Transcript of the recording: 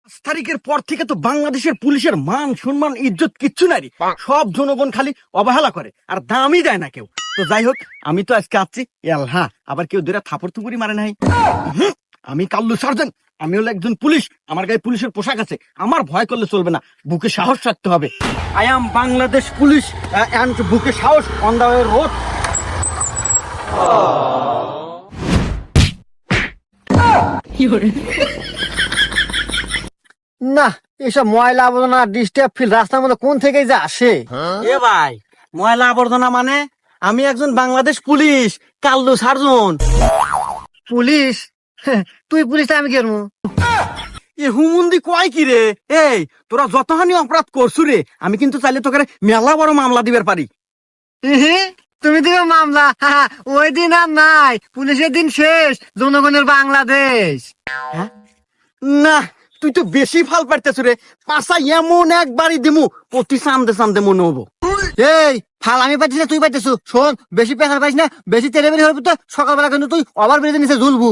তারিখের পর থেকে তো বাংলাদেশের পুলিশের মান সম্মান ইজ্জত কিচ্ছু নাই রে। সব জনগণ খালি অবহেলা করে আর দামই দেয় না কেউ। তো যাই হোক, আমি তো আজকে আসছি এলহা, আবার কেউ দুরা থাপড় থুপুরি মারে নাই। আমি কাল্লু সার্জেন্ট, আমি হলো একজন পুলিশ, আমার গায়ে পুলিশের পোশাক আছে, আমার ভয় করলে চলবে না, বুকে সাহস রাখতে হবে। I am Bangladesh police and বুকে সাহস অন দা ওয়ে রোড। না, এসব ময়লা আবর্জনা ডিস্টার্ব ফিল রাস্তার মধ্যে কোন থেকে যে আসে? এ ভাই, ময়লা আবর্জনা মানে আমি একজন Bangladesh police, Kallu sergeant. Police? তুই পুলিশ, আমি কেরমু? এ হুমুন্দি কয় কি রে? এই তোরা যতখানি অপরাধ করছু রে, আমি কিন্তু চাইলে তোকে মেলা বড় মামলা দিবার পারি। তুমি দিবে মামলা? ওই দিন আর নাই, পুলিশের দিন শেষ, জনগণের বাংলাদেশ। হ্যাঁ? না, তুই তো বেশি ফাল পারতেছ রে। পাশা এমন একবারই দিমু, প্রতি সামদে সামদে মনে হবো। এই ফাল আমি পাইছি না তুই পাইতেছ? শোন, বেশি পেশাল পাইস না, বেশি তেলে বেরি হলে তো সকালবেলা কিন্তু তুই ওভার ব্রিজের নিচে ঝুলবু।